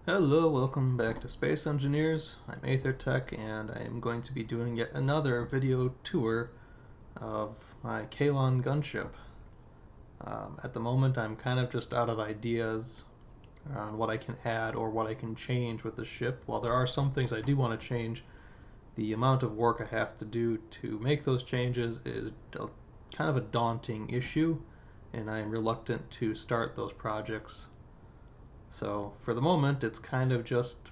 Hello, welcome back to Space Engineers. I'm AetherTech and I am going to be doing yet another video tour of my Kalon Gunship. At the moment I'm kind of just out of ideas on what I can add or what I can change with the ship. While there are some things I do want to change, the amount of work I have to do to make those changes is kind of a daunting issue, and I am reluctant to start those projects. So for the moment, it's kind of just,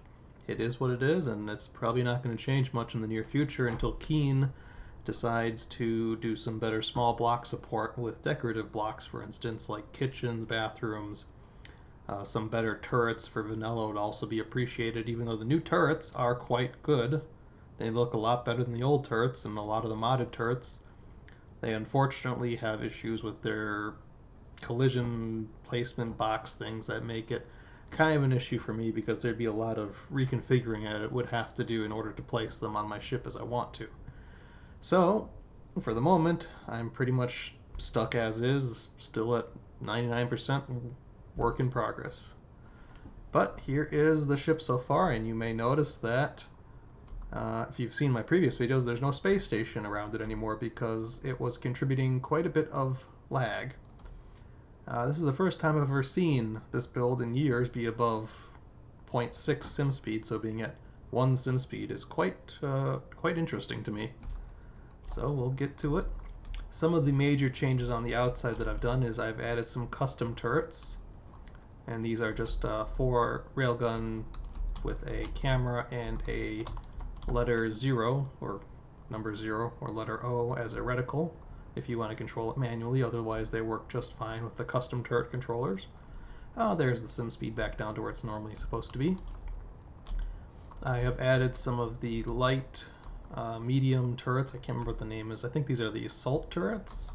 it is what it is, and it's probably not going to change much in the near future until Keen decides to do some better small block support with decorative blocks, for instance, like kitchens, bathrooms. Some better turrets for vanilla would also be appreciated, even though the new turrets are quite good. They look a lot better than the old turrets, and a lot of the modded turrets. They unfortunately have issues with their collision placement box things that make it kind of an issue for me, because there'd be a lot of reconfiguring it would have to do in order to place them on my ship as I want to. So, for the moment, I'm pretty much stuck as is, still at 99% work in progress. But here is the ship so far, and you may notice that if you've seen my previous videos, there's no space station around it anymore because it was contributing quite a bit of lag. This is the first time I've ever seen this build in years be above 0.6 sim speed, so being at 1 sim speed is quite interesting to me. So we'll get to it. Some of the major changes on the outside that I've done is I've added some custom turrets, and these are just 4 railgun with a camera and a letter 0, or number 0, or letter O as a reticle, if you want to control it manually. Otherwise they work just fine with the custom turret controllers. There's the sim speed back down to where it's normally supposed to be. I have added some of the light medium turrets. I can't remember what the name is. I think these are the assault turrets.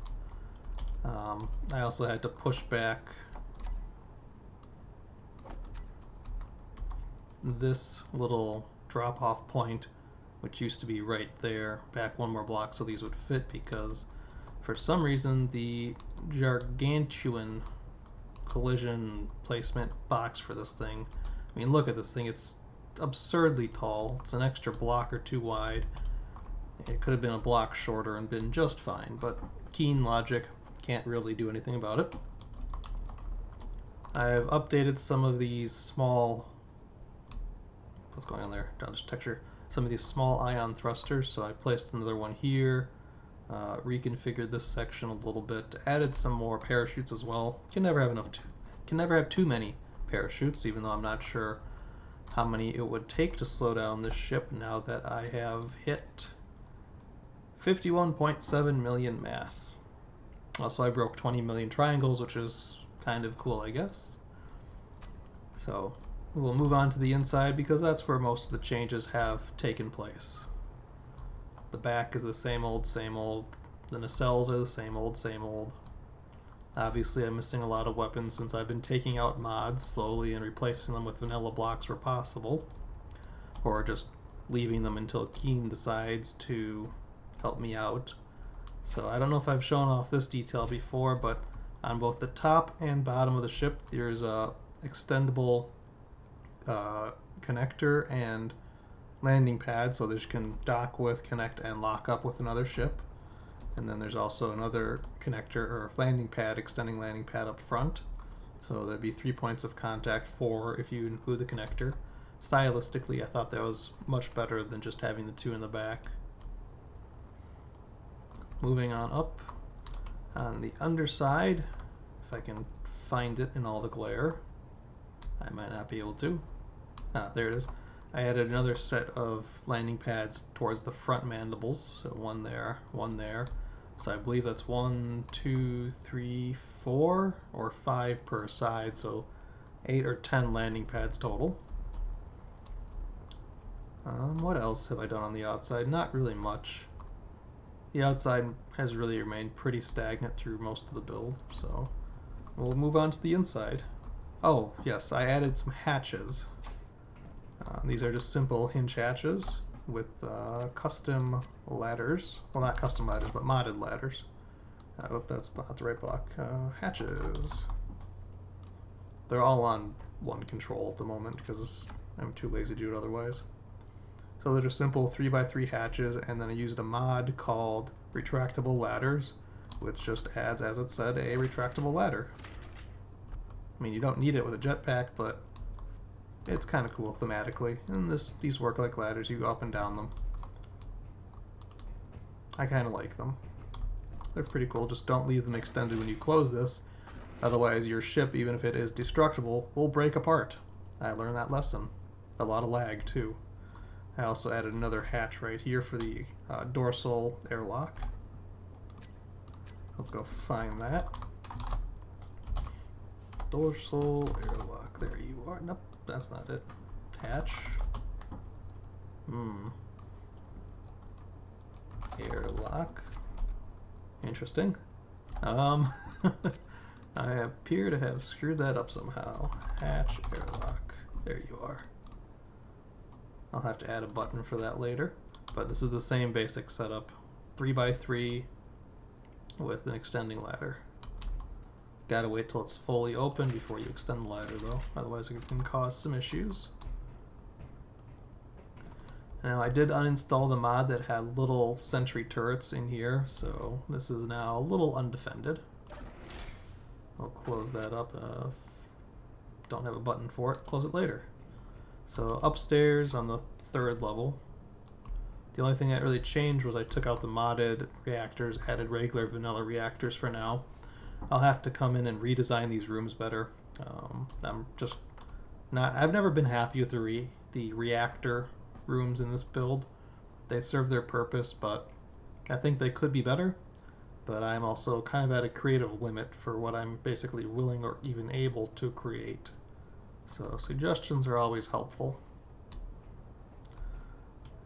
I also had to push back this little drop off point, which used to be right there, back 1 more block so these would fit, because for some reason the gargantuan collision placement box for this thing, I mean, look at this thing, it's absurdly tall. It's an extra block or 2 wide. It could have been a block shorter and been just fine, but Keen logic can't really do anything about it. I've updated some of these small, what's going on there, down this texture, some of these small ion thrusters, so I placed another one here. Reconfigured this section a little bit, added some more parachutes as well. Can never have too many parachutes, even though I'm not sure how many it would take to slow down this ship now that I have hit 51.7 million mass. Also, I broke 20 million triangles, which is kind of cool, I guess. So we'll move on to the inside, because that's where most of the changes have taken place. The back is the same old, same old. The nacelles are the same old, same old. Obviously, I'm missing a lot of weapons since I've been taking out mods slowly and replacing them with vanilla blocks where possible, or just leaving them until Keen decides to help me out. So I don't know if I've shown off this detail before, but on both the top and bottom of the ship, there's a extendable connector and landing pad, so this can dock with, connect, and lock up with another ship. And then there's also another connector or landing pad, extending landing pad up front. So there'd be 3 points of contact, 4 if you include the connector. Stylistically, I thought that was much better than just having the 2 in the back. Moving on up, on the underside, if I can find it in all the glare. I might not be able to. There it is. I added another set of landing pads towards the front mandibles, so 1 there, 1 there. So I believe that's 1, 2, 3, 4, or 5 per side, so 8 or 10 landing pads total. What else have I done on the outside? Not really much. The outside has really remained pretty stagnant through most of the build, so we'll move on to the inside. Oh, yes, I added some hatches. These are just simple hinge hatches with custom ladders. Well, not custom ladders, but modded ladders. Oh, that's not the right block. Hatches. They're all on one control at the moment because I'm too lazy to do it otherwise. So they're just simple 3x3 hatches, and then I used a mod called Retractable Ladders, which just adds, as it said, a retractable ladder. I mean, you don't need it with a jetpack, but it's kind of cool thematically. And these work like ladders, you go up and down them. I kind of like them. They're pretty cool, just don't leave them extended when you close this. Otherwise, your ship, even if it is destructible, will break apart. I learned that lesson. A lot of lag, too. I also added another hatch right here for the Dorsal Air Lock. Let's go find that. Dorsal Air Lock. There you are. Nope, that's not it. Hatch. Air Lock. Interesting. I appear to have screwed that up somehow. Hatch airlock. There you are. I'll have to add a button for that later. But this is the same basic setup. 3x3 with an extending ladder. Gotta wait till it's fully open before you extend the ladder though, otherwise it can cause some issues. Now I did uninstall the mod that had little sentry turrets in here, so this is now a little undefended. I'll close that up. Don't have a button for it. Close it later. So upstairs on the 3rd level, the only thing that really changed was I took out the modded reactors, added regular vanilla reactors for now. I'll have to come in and redesign these rooms better. I'm just not. I've never been happy with the reactor rooms in this build. They serve their purpose, but I think they could be better. But I'm also kind of at a creative limit for what I'm basically willing or even able to create. So suggestions are always helpful.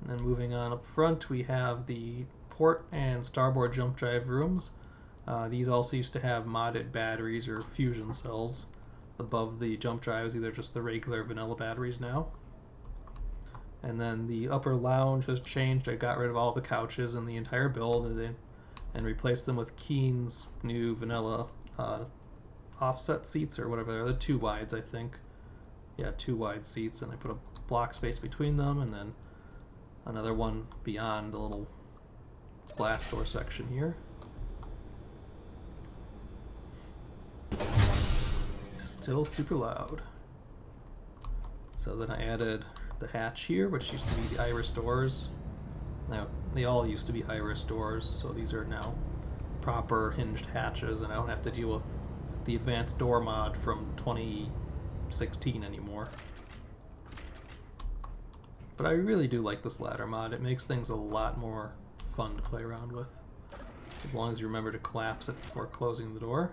And then moving on up front, we have the port and starboard jump drive rooms. These also used to have modded batteries or fusion cells above the jump drives, either just the regular vanilla batteries now. And then the upper lounge has changed. I got rid of all the couches in the entire build and replaced them with Keen's new vanilla offset seats or whatever. They're the 2 wides, I think. Yeah, 2 wide seats, and I put a block space between them, and then another one beyond the little blast door section here. Still super loud. So then I added the hatch here, which used to be the iris doors. Now, they all used to be iris doors, so these are now proper hinged hatches, and I don't have to deal with the advanced door mod from 2016 anymore. But I really do like this ladder mod. It makes things a lot more fun to play around with, as long as you remember to collapse it before closing the door.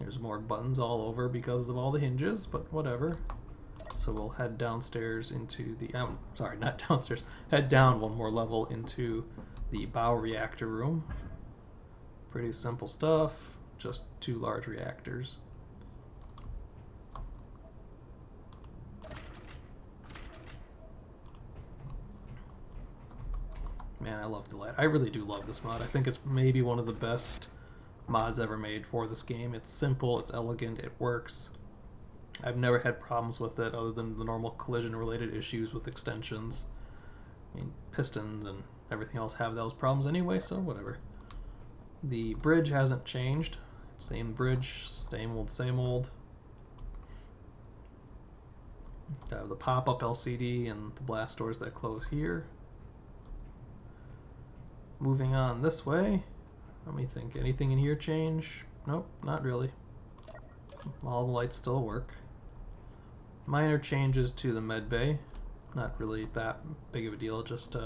There's more buttons all over because of all the hinges, but whatever. So we'll head downstairs into the, sorry, not downstairs, head down one more level into the bow reactor room. Pretty simple stuff, just 2 large reactors. Man, I love the ladder. I really do love this mod. I think it's maybe one of the best mods ever made for this game. It's simple, it's elegant, it works. I've never had problems with it other than the normal collision-related issues with extensions. I mean, pistons and everything else have those problems anyway, so whatever. The bridge hasn't changed. Same bridge, same old, same old. I have the pop-up LCD and the blast doors that close here. Moving on this way. Let me think. Anything in here change? Nope, not really. All the lights still work. Minor changes to the med bay. Not really that big of a deal, just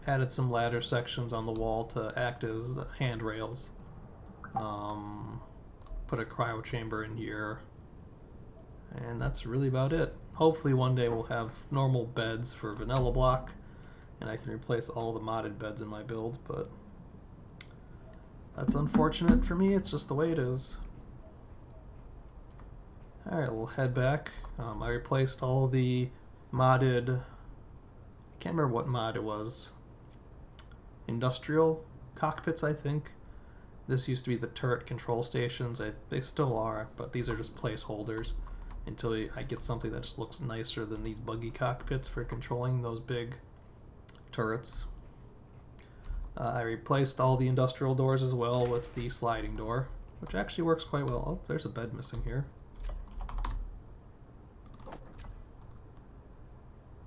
added some ladder sections on the wall to act as handrails. Put a cryo chamber in here. And that's really about it. Hopefully one day we'll have normal beds for vanilla block, and I can replace all the modded beds in my build, but that's unfortunate for me. It's just the way it is. Alright, we'll head back. I replaced all the modded, I can't remember what mod it was, industrial cockpits, I think. This used to be the turret control stations. They still are, but these are just placeholders. until I get something that just looks nicer than these buggy cockpits for controlling those big turrets. I replaced all the industrial doors as well with the sliding door, which actually works quite well. Oh, there's a bed missing here.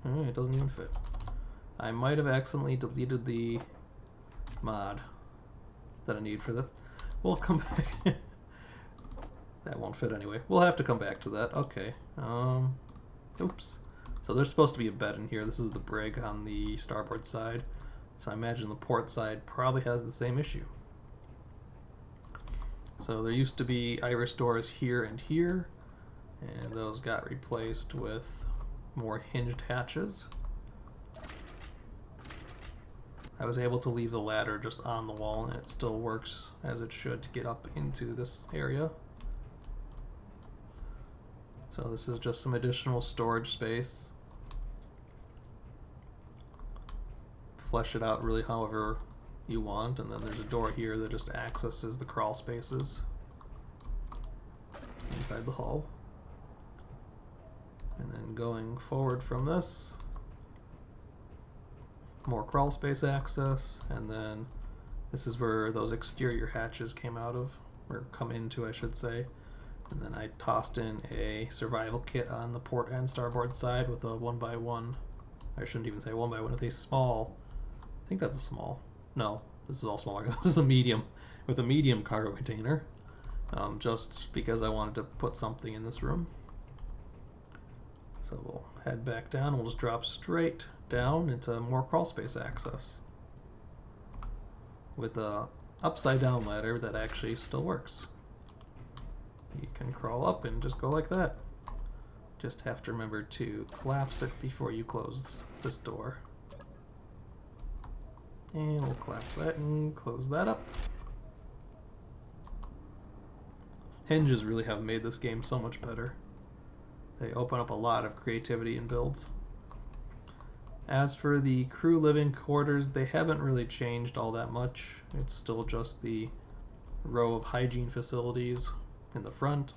It doesn't even fit. I might have accidentally deleted the mod that I need for this. We'll come back. That won't fit anyway. We'll have to come back to that. Okay. Oops. So there's supposed to be a bed in here. This is the brig on the starboard side. So I imagine the port side probably has the same issue. So there used to be iris doors here and here, and those got replaced with more hinged hatches. I was able to leave the ladder just on the wall, and it still works as it should to get up into this area. So this is just some additional storage space. Flesh it out really however you want, and then there's a door here that just accesses the crawl spaces inside the hull. And then going forward from this, more crawl space access, and then this is where those exterior hatches came out of, or come into I should say. And then I tossed in a survival kit on the port and starboard side with a 1x1, I shouldn't even say 1x1, with a small, I think that's a small, no, this is all small, this is a medium, with a medium cargo container, just because I wanted to put something in this room. So we'll head back down, we'll just drop straight down into more crawl space access with a upside down ladder that actually still works. You can crawl up and just go like that. Just have to remember to collapse it before you close this door. And we'll collapse that and close that up. Hinges really have made this game so much better. They open up a lot of creativity in builds. As for the crew living quarters, they haven't really changed all that much. It's still just the row of hygiene facilities in the front,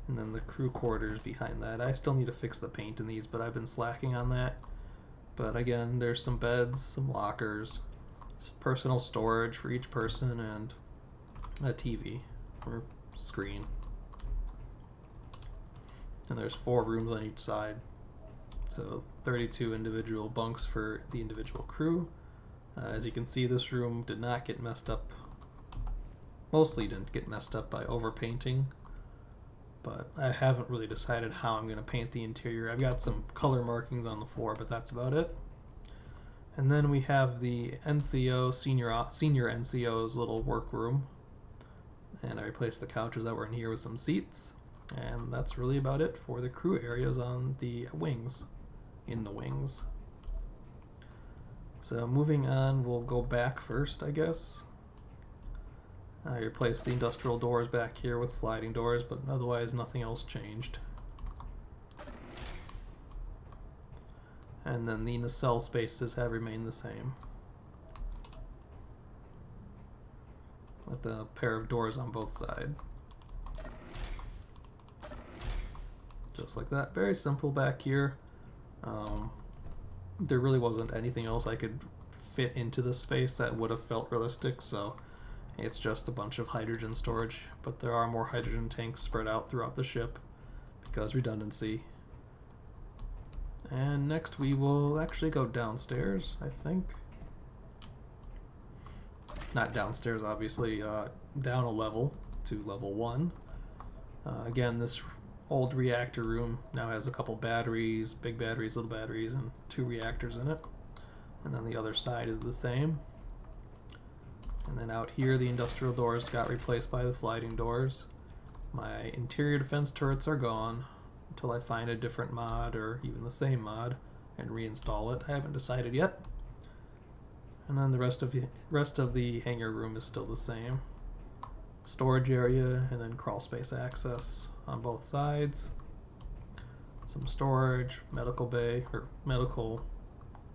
and then the crew quarters behind that. I still need to fix the paint in these, but I've been slacking on that. But again, there's some beds, some lockers, personal storage for each person, and a TV or screen. And there's 4 rooms on each side, so 32 individual bunks for the individual crew. As you can see, this room did not get messed up. Mostly didn't get messed up by overpainting, but I haven't really decided how I'm going to paint the interior. I've got some color markings on the floor, but that's about it. And then we have the NCO, senior NCO's little workroom, and I replaced the couches that were in here with some seats, and that's really about it for the crew areas on the wings, in the wings. So moving on, we'll go back first, I guess. I replaced the industrial doors back here with sliding doors, but otherwise nothing else changed. And then the nacelle spaces have remained the same, with a pair of doors on both sides. Just like that. Very simple back here. There really wasn't anything else I could fit into this space that would have felt realistic, so it's just a bunch of hydrogen storage, but there are more hydrogen tanks spread out throughout the ship because redundancy. And next we will actually go downstairs, I think. Not downstairs, obviously, down a level to level 1. Again, this old reactor room now has a couple batteries, big batteries, little batteries, and 2 reactors in it. And then the other side is the same. And then out here, the industrial doors got replaced by the sliding doors. My interior defense turrets are gone until I find a different mod, or even the same mod, and reinstall it. I haven't decided yet. And then the rest of the hangar room is still the same. Storage area, and then crawl space access on both sides. Some storage, medical bay, or medical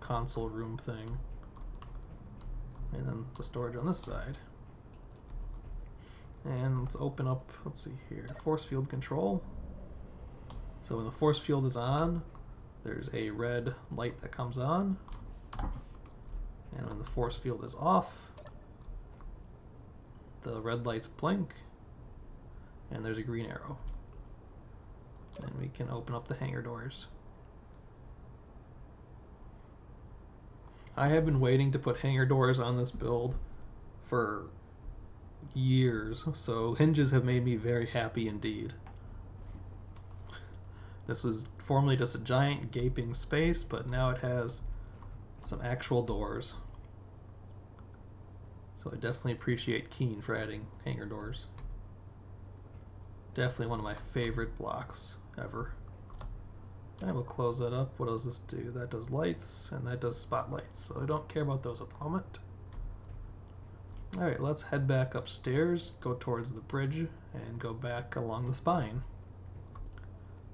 console room thing. And then the storage on this side. And let's open up, let's see here, force field control. So when the force field is on, there's a red light that comes on, and when the force field is off, the red lights blink, and there's a green arrow. And we can open up the hangar doors. I have been waiting to put hangar doors on this build for years, so hinges have made me very happy indeed. This was formerly just a giant gaping space, but now it has some actual doors. So I definitely appreciate Keen for adding hangar doors. Definitely one of my favorite blocks ever. I will close that up. What does this do? That does lights, and that does spotlights, so I don't care about those at the moment. Alright, let's head back upstairs, go towards the bridge, and go back along the spine.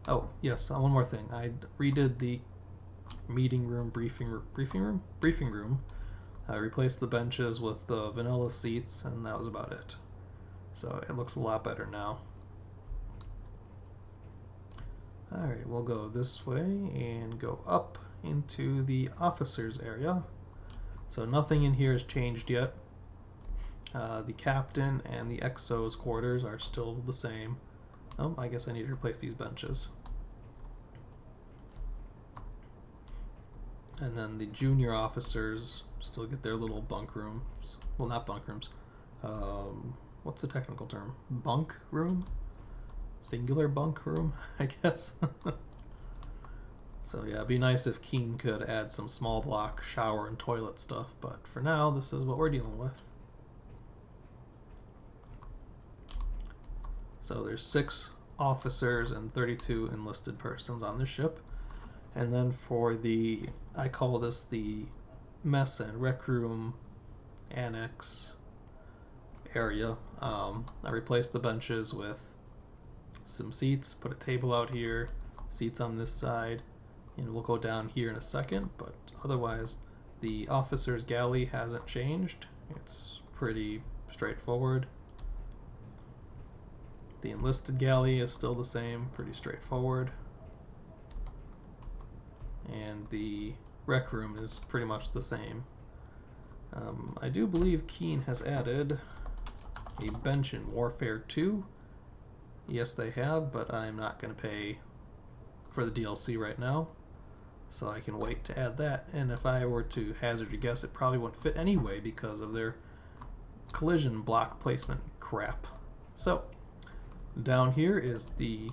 Oh, yes, one more thing. I redid the meeting room, briefing room. I replaced the benches with the vanilla seats, and that was about it. So it looks a lot better now. Alright, we'll go this way and go up into the officers area. So nothing in here has changed yet. The captain and the XO's quarters are still the same. Oh, I guess I need to replace these benches. And then the junior officers still get their little bunk rooms. Well, not bunk rooms. What's the technical term? Bunk room? Singular bunk room, I guess. So yeah, it'd be nice if Keen could add some small block shower and toilet stuff, but for now, this is what we're dealing with. So there's 6 officers and 32 enlisted persons on the ship. And then for the, I call this the mess and rec room annex area, I replaced the benches with some seats, put a table out here, seats on this side, and we'll go down here in a second, but otherwise the officer's galley hasn't changed. It's pretty straightforward. The enlisted galley is still the same, pretty straightforward. And the rec room is pretty much the same. I do believe Keen has added a bench in Warfare 2. Yes, they have, but I'm not going to pay for the DLC right now, so I can wait to add that. And if I were to hazard a guess, it probably wouldn't fit anyway because of their collision block placement crap. So, down here is the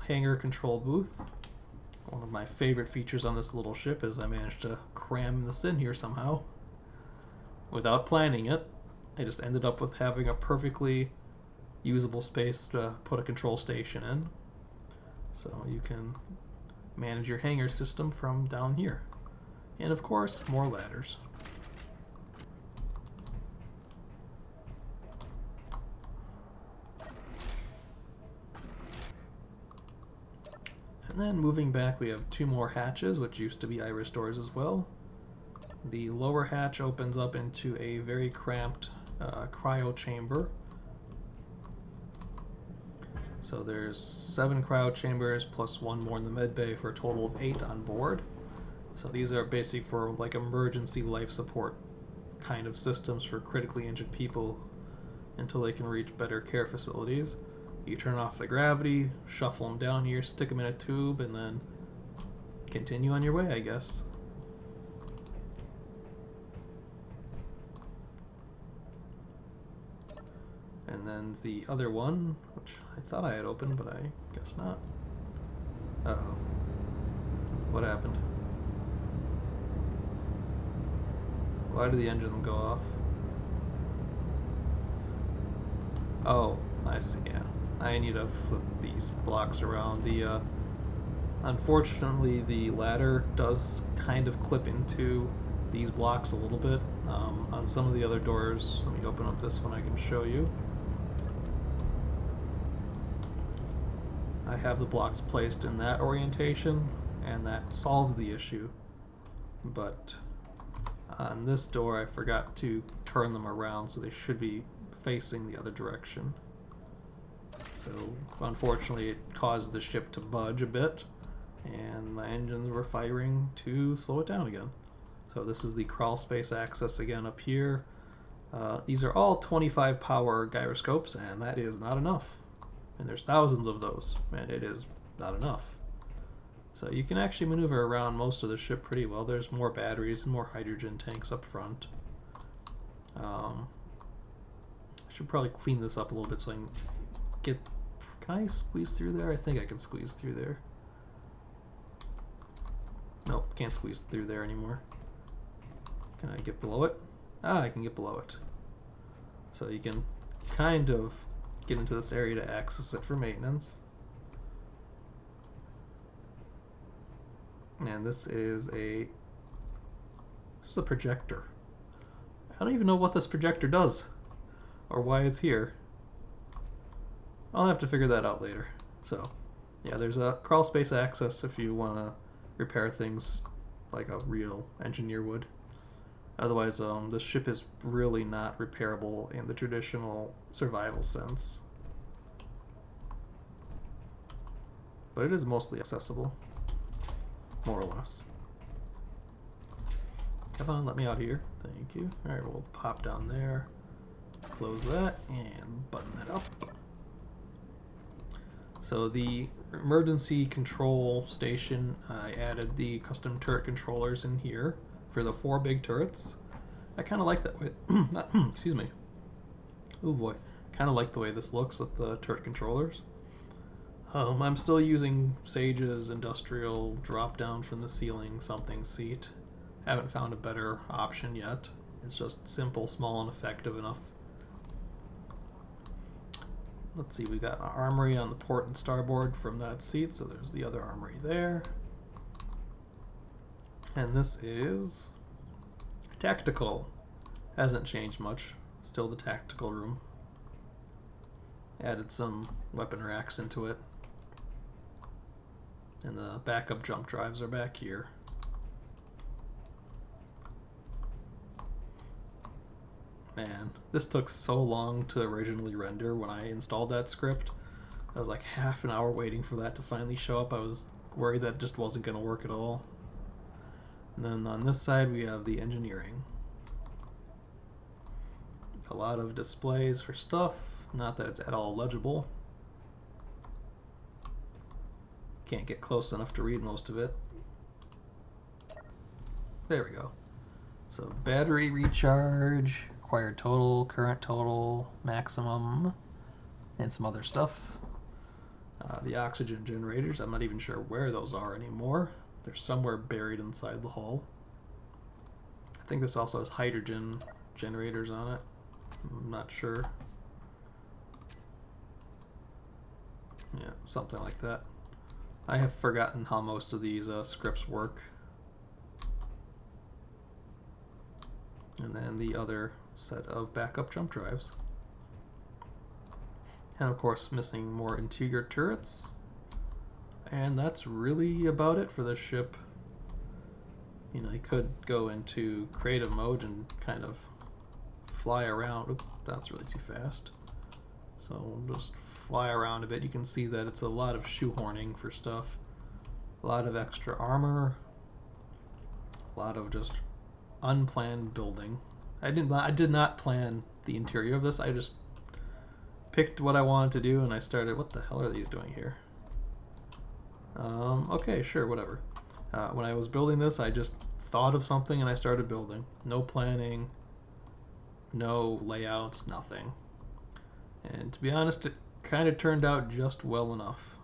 hangar control booth. One of my favorite features on this little ship is I managed to cram this in here somehow without planning it. I just ended up with having a perfectly usable space to put a control station in. So you can manage your hangar system from down here. And of course, more ladders. And then moving back, we have 2 more hatches, which used to be iris doors as well. The lower hatch opens up into a very cramped cryo chamber. So there's 7 cryo chambers plus 1 more in the med bay for a total of 8 on board. So these are basically for like emergency life support kind of systems for critically injured people until they can reach better care facilities. You turn off the gravity, shuffle them down here, stick them in a tube, and then continue on your way, I guess. And then the other one, which I thought I had opened, but I guess not. Uh-oh. What happened? Why did the engine go off? Oh, I see, yeah. I need to flip these blocks around. Unfortunately, the ladder does kind of clip into these blocks a little bit. On some of the other doors, let me open up this one, I can show you. I have the blocks placed in that orientation, and that solves the issue. But on this door, I forgot to turn them around, so they should be facing the other direction. So unfortunately it caused the ship to budge a bit, and my engines were firing to slow it down again. So this is the crawl space access again up here. These are all 25 power gyroscopes, and that is not enough. And there's thousands of those, and it is not enough. So you can actually maneuver around most of the ship pretty well. There's more batteries and more hydrogen tanks up front. I should probably clean this up a little bit so I can get... Can I squeeze through there? I think I can squeeze through there. Nope, can't squeeze through there anymore. Can I get below it? Ah, I can get below it. So you can kind of get into this area to access it for maintenance. And this is a projector. I don't even know what this projector does or why it's here. I'll have to figure that out later. So yeah, there's a crawl space access if you want to repair things like a real engineer would. Otherwise, this ship is really not repairable in the traditional survival sense. But it is mostly accessible, more or less. Come on, let me out here. Thank you. Alright, we'll pop down there, close that, and button that up. So the emergency control station, I added the custom turret controllers in here for the 4 big turrets. I kind of like that way. Excuse me. Oh boy. Kind of like the way this looks with the turret controllers. I'm still using Sage's industrial drop down from the ceiling something seat. Haven't found a better option yet. It's just simple, small, and effective enough. Let's see, we got an Armory on the port and starboard from that seat, so there's the other Armory there. And this is tactical. Hasn't changed much. Still the tactical room. Added some weapon racks into it. And the backup jump drives are back here. Man, this took so long to originally render when I installed that script. I was like half an hour waiting for that to finally show up. I was worried that just wasn't going to work at all. And then on this side we have the engineering. A lot of displays for stuff, not that it's at all legible. Can't get close enough to read most of it. There we go. So battery recharge, required total, current total, maximum, and some other stuff. The oxygen generators, I'm not even sure where those are anymore. They're somewhere buried inside the hull. I think this also has hydrogen generators on it. I'm not sure. Yeah, something like that. I have forgotten how most of these scripts work. And then the other set of backup jump drives. And of course missing more interior turrets. And that's really about it for this ship. You know, you could go into creative mode and kind of fly around. Oop, that's really too fast. So we'll just fly around a bit. You can see that it's a lot of shoehorning for stuff. A lot of extra armor. A lot of just unplanned building. I did not plan the interior of this. I just picked what I wanted to do and I started. What the hell are these doing here? Okay, sure, whatever. When I was building this, I just thought of something and I started building. No planning, no layouts, nothing. And to be honest, it kind of turned out just well enough.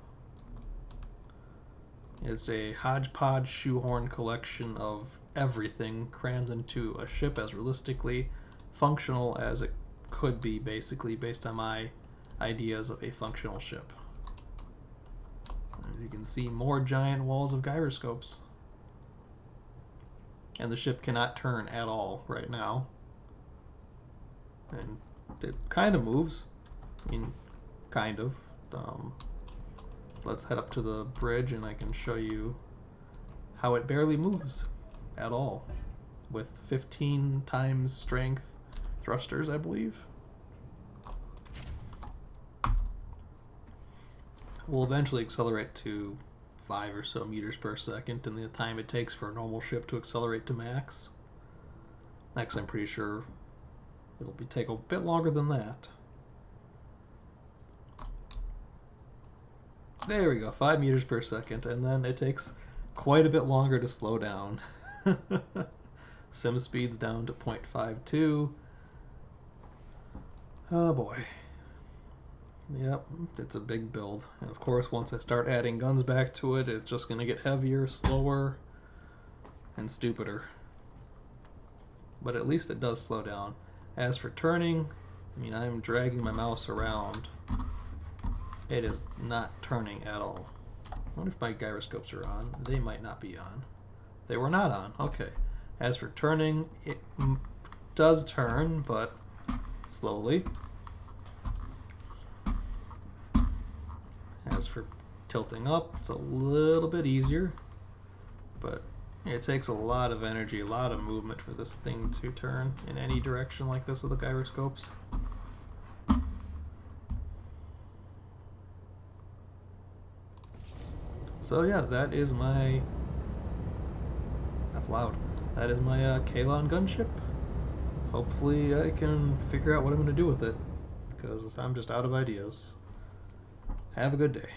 It's a hodgepodge shoehorn collection of everything crammed into a ship as realistically functional as it could be, basically, based on my ideas of a functional ship. As you can see, more giant walls of gyroscopes. And the ship cannot turn at all right now. And it kind of moves. I mean, kind of. Let's head up to the bridge and I can show you how it barely moves at all. With 15 times strength thrusters, I believe. will eventually accelerate to 5 or so meters per second in the time it takes for a normal ship to accelerate to max. Next, I'm pretty sure it'll take a bit longer than that. There we go, 5 meters per second, and then it takes quite a bit longer to slow down. Sim speed's down to 0.52. Oh boy. Yep, it's a big build. And of course, once I start adding guns back to it, it's just going to get heavier, slower, and stupider. But at least it does slow down. As for turning, I mean, I'm dragging my mouse around. It is not turning at all. I wonder if my gyroscopes are on. They might not be on. They were not on. Okay. As for turning, it does turn, but slowly. As for tilting up, it's a little bit easier, but it takes a lot of energy, a lot of movement for this thing to turn in any direction like this with the gyroscopes. So yeah, that is my... That's loud. That is my Kalon Gunship. Hopefully I can figure out what I'm going to do with it, because I'm just out of ideas. Have a good day.